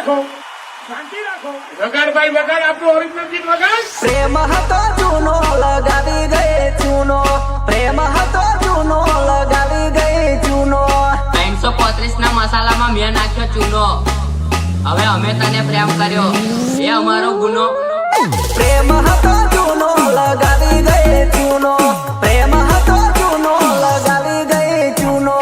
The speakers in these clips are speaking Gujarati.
રાખો, શાંતિ રાખો. વગાડ ભાઈ વગાડ, આપણું ઓરિજિનલ ગીત વગાડ. પ્રેમ હતો જૂનો લગાવી ગઈ ચૂનો, પ્રેમ હતો જૂનો લગાવી ગઈ ચૂનો. 335 ના મસાલામાં મેં નાખ્યો ચૂનો. હવે અમે તને પ્રેમ કર્યો એ અમારો ગુનો. પ્રેમ હતો જૂનો લગાવી ગઈ ચૂનો, પ્રેમ હતો જૂનો લગાવી ગઈ ચૂનો.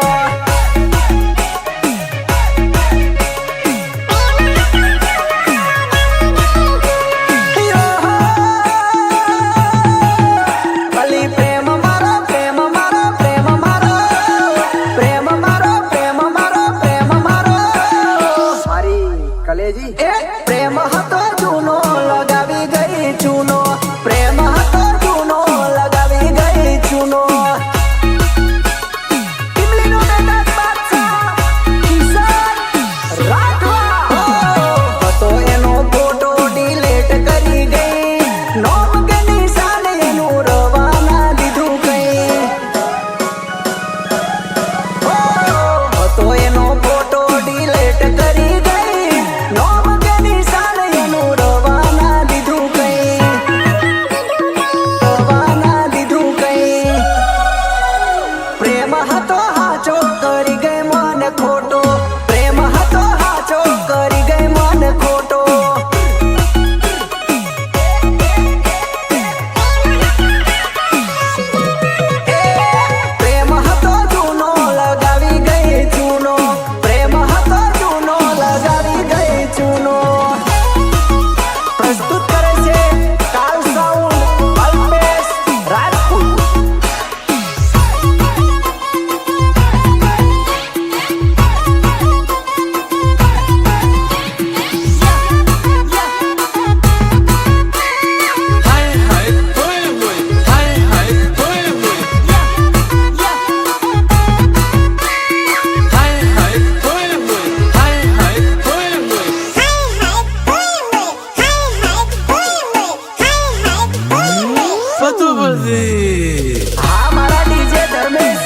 અલી પ્રેમ મારો, પ્રેમ મારો, પ્રેમ મારો, પ્રેમ મારો, પ્રેમ મારો, પ્રેમ મારો. મારી કલેજી એ પ્રેમ હતો જૂનો લગાવી ગઈ ચૂનો, પ્રેમ હતો જૂનો લગાવી ગઈ ચૂનો. ઇમલીનો બેટા બાદશાહ કિશન રાઠવા હતો એનો ફોટો ડિલીટ કરી ગઈ, નોમ કે નિશાન એનું રવાના દીધું કઈ. હતો એનો ફોટો ડિલીટ કરી ગઈ, નોમ કે નિશાન એનું રવાના દીધું કઈ, રવાના દીધું કઈ. પ્રેમ હતો હાચો કરી ગઈ મન ખોટો, પ્રેમ હતો હાચો કરી ગઈ મન ખોટો. પ્રેમ હતો જૂનો લગાવી ગઈ ચૂનો, પ્રેમ હતો જૂનો લગાવી ગઈ ચૂનો. પ્રસ્તુત કરે છે કાલ સાઉન્ડ અલ્પેશ રાજપૂત. હા મારા ડીજે ધર્મેશ